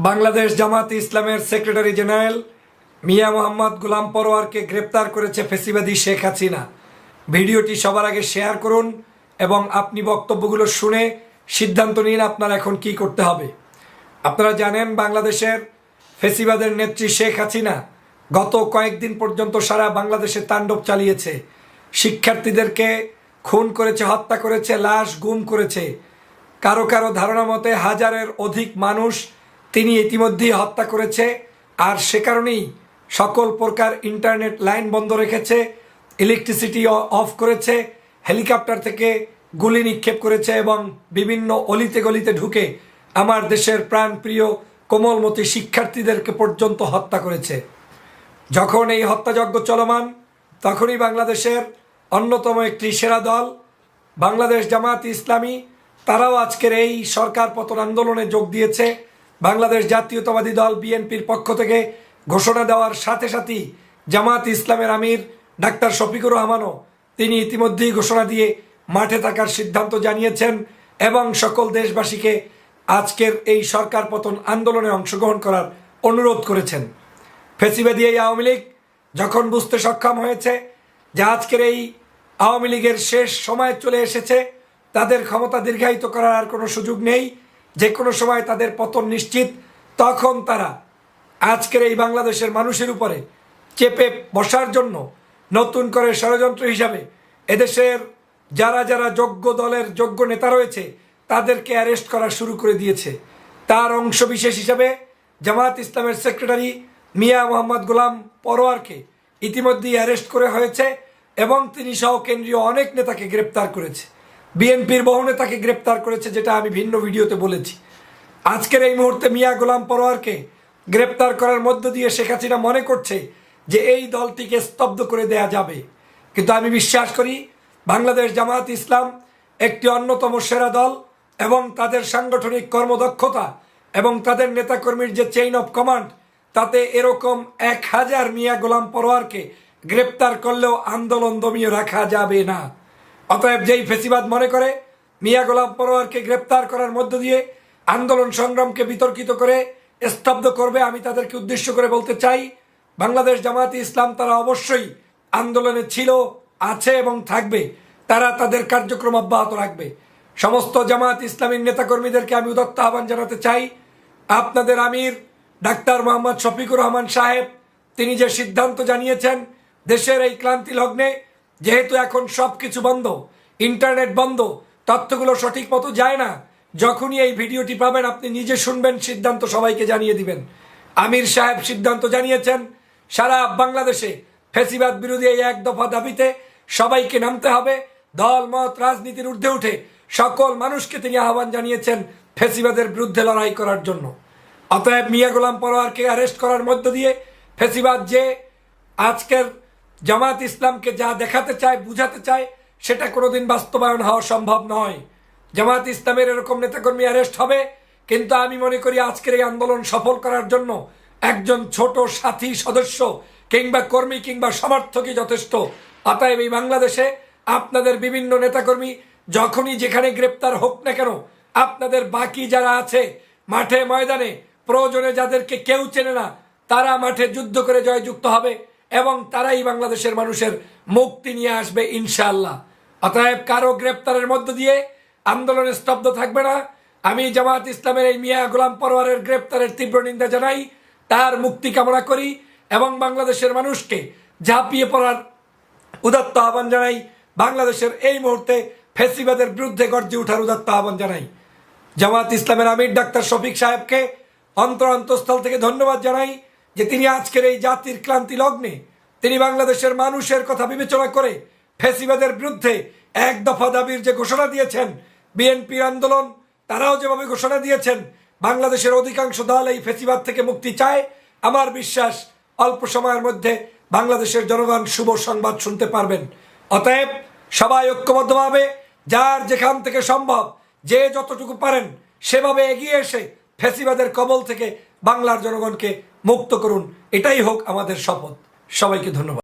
বাংলাদেশ জামাতে ইসলামের secretary general Mia Mohammad Golam পরোয়ারকে গ্রেপ্তার করেছে ফ্যাসিবাদী শেখ হাসিনা। ভিডিওটি সবার আগে শেয়ার করুন এবং আপনি বক্তব্যগুলো শুনে সিদ্ধান্ত নিন আপনার এখন কি করতে হবে। আপনারা জানেন বাংলাদেশের ফ্যাসিবাদের নেত্রী শেখ হাসিনা গত কয়েকদিন পর্যন্ত সারা বাংলাদেশে তাণ্ডব চালিয়েছে। শিক্ষার্থীদেরকে খুন করেছে, হত্যা করেছে, লাশ গুম করেছে। কারো কারো ধারণা মতে হাজারের অধিক মানুষ তিনি ইতিমধ্যেই হত্যা করেছে। আর সে কারণেই সকল প্রকার ইন্টারনেট লাইন বন্ধ রেখেছে, ইলেকট্রিসিটি অফ করেছে, হেলিকপ্টার থেকে গুলি নিক্ষেপ করেছে এবং বিভিন্ন অলিতে গলিতে ঢুকে আমার দেশের প্রাণপ্রিয় কোমলমতি শিক্ষার্থীদেরকে পর্যন্ত হত্যা করেছে। যখন এই হত্যাযজ্ঞ চলমান তখনই বাংলাদেশের অন্যতম একটি সেরা দল বাংলাদেশ জামাতে ইসলামী, তারাও আজকের এই সরকার পতন আন্দোলনে যোগ দিয়েছে। বাংলাদেশ জাতীয়তাবাদী দল বিএনপির পক্ষ থেকে ঘোষণা দেওয়ার সাথে সাথেই জামাত ইসলামের আমির ডাক্তার শফিকুর রহমানও তিনি ইতিমধ্যেই ঘোষণা দিয়ে মাঠে থাকার সিদ্ধান্ত জানিয়েছেন এবং সকল দেশবাসীকে আজকের এই সরকার পতন আন্দোলনে অংশগ্রহণ করার অনুরোধ করেছেন। ফ্যাসিবাদী এই আওয়ামী লীগ যখন বুঝতে সক্ষম হয়েছে যে আজকের এই আওয়ামী লীগের শেষ সময় চলে এসেছে, তাদের ক্ষমতা দীর্ঘায়িত করার আর কোনো সুযোগ নেই, যে কোনো সময় তাদের পতন নিশ্চিত, তখন তারা আজকের এই বাংলাদেশের মানুষের উপরে চেপে বসার জন্য নতুন করে ষড়যন্ত্র হিসাবে এদেশের যারা যারা যোগ্য দলের যোগ্য নেতা রয়েছে তাদেরকে অ্যারেস্ট করা শুরু করে দিয়েছে। তার অংশ বিশেষ হিসাবে জামাত ইসলামের সেক্রেটারি মিয়া মোহাম্মদ গোলাম পরোয়ারকে ইতিমধ্যেই অ্যারেস্ট করে হয়েছে এবং তিনি সহ কেন্দ্রীয় অনেক নেতাকে গ্রেপ্তার করেছে। বিএনপির বহু নেতাকে গ্রেপ্তার করেছে, যেটা আমি ভিন্ন ভিডিওতে বলেছি। আজকের এই মুহূর্তে মিয়া গোলাম পরোয়ারকে গ্রেপ্তার করার মধ্য দিয়ে শেখ হাসিনা মনে করছে যে এই দলটিকে স্তব্ধ করে দেয়া যাবে, কিন্তু আমি বিশ্বাস করি বাংলাদেশ জামাত ইসলাম একটি অন্যতম সেরা দল এবং তাদের সাংগঠনিক কর্মদক্ষতা এবং তাদের নেতাকর্মীর যে চেইন অফ কমান্ড, তাতে এরকম 1000 মিয়া গোলাম পরোয়ারকে গ্রেপ্তার করলেও আন্দোলন দমিয়ে রাখা যাবে না। অতএব যেই ফেসিবাদ মনে করে মিয়া গোলাম পরোয়ারকে গ্রেপ্তার করার মধ্য দিয়ে আন্দোলন সংগ্রামকে বিতর্কিত করে স্তব্ধ করবে, আমি তাদেরকে উদ্দেশ্য করে বলতে চাই বাংলাদেশ জামাতে ইসলাম তারা অবশ্যই আন্দোলনে ছিল, আছে এবং থাকবে। তারা তাদের কার্যক্রম অব্যাহত রাখবে। সমস্ত জামাত ইসলামীর নেতাকর্মীদেরকে আমি উদাত্ত আহ্বান জানাতে চাই, আপনাদের আমির ডাক্তার মোহাম্মদ শফিকুর রহমান সাহেব তিনি যে সিদ্ধান্ত জানিয়েছেন দেশের এই ক্লান্তি লগ্নে, যেহেতু এখন সব কিছু বন্ধ, ইন্টারনেট বন্ধ, তথ্যগুলো সঠিক মতো যায় না, যখনই এই ভিডিওটি পাবেন আপনি নিজে শুনবেন, সিদ্ধান্ত সবাইকে জানিয়ে দিবেন। আমির সাহেব সিদ্ধান্ত জানিয়েছেন সারা বাংলাদেশে ফ্যাসিবাদ বিরোধী এই এক দফা দাবিতে সবাইকে নামতে হবে। দল মত রাজনীতির ঊর্ধ্বে উঠে সকল মানুষকে তিনি আহ্বান জানিয়েছেন ফ্যাসিবাদের বিরুদ্ধে লড়াই করার জন্য। অতএব মিয়া গোলাম পরোয়ারকে অ্যারেস্ট করার মধ্য দিয়ে ফ্যাসিবাদ যে আজকের জামাত ইসলামকে যা দেখাতে চায়, বুঝাতে চায়, সেটা কোনোদিন বাস্তবায়ন হওয়া সম্ভব নয়। জামাত ইসলামের এরকম নেতাকর্মী অ্যারেস্ট হবে, কিন্তু আমি মনে করি আজকের এই আন্দোলন সফল করার জন্য একজন ছোট সাথী সদস্য কিংবা কর্মী কিংবা সমর্থকই যথেষ্ট। অতএব এই বাংলাদেশে আপনাদের বিভিন্ন নেতাকর্মী যখনই যেখানে গ্রেপ্তার হোক না কেন, আপনাদের বাকি যারা আছে মাঠে ময়দানে, প্রয়োজনে যাদেরকে কেউ চেনে না, তারা মাঠে যুদ্ধ করে জয়যুক্ত হবে এবং তারাই বাংলাদেশের মানুষের মুক্তি নিয়ে আসবে ইনশাআল্লাহ। অতএব কারো গ্রেপ্তারের মধ্য দিয়ে আন্দোলনে স্তব্ধ থাকবে না। আমি জামাত ইসলামের এই মিয়া গোলাম পরোয়ারের গ্রেপ্তারের তীব্র নিন্দা জানাই, তার মুক্তি কামনা করি এবং বাংলাদেশের মানুষকে ঝাঁপিয়ে পড়ার উদাত্ত আহ্বান জানাই। বাংলাদেশের এই মুহূর্তে ফ্যাসিবাদের বিরুদ্ধে গর্জে ওঠার উদাত্ত আহ্বান জানাই। জামাত ইসলামের আমির ডাক্তার শফিক সাহেবকে অন্তঃস্থল থেকে ধন্যবাদ জানাই যে তিনি আজকের এই জাতির ক্লান্তি লগ্নে তিনি বাংলাদেশের মানুষের কথা বিবেচনা করে ফ্যাসিবাদের বিরুদ্ধে এক দফা দাবির যে ঘোষণা দিয়েছেন, বিএনপির আন্দোলন তারাও যেভাবে ঘোষণা দিয়েছেন, বাংলাদেশের অধিকাংশ দল এই ফ্যাসিবাদ থেকে মুক্তি চায়। আমার বিশ্বাস অল্প সময়ের মধ্যে বাংলাদেশের জনগণ শুভ সংবাদ শুনতে পারবেন। অতএব সবাই ঐক্যবদ্ধভাবে যার যেখান থেকে সম্ভব, যে যতটুকু পারেন সেভাবে এগিয়ে এসে ফ্যাসিবাদের কবল থেকে বাংলার জনগণকে মুক্ত করুন। এটাই হোক আমাদের শপথ। সবাইকে ধন্যবাদ।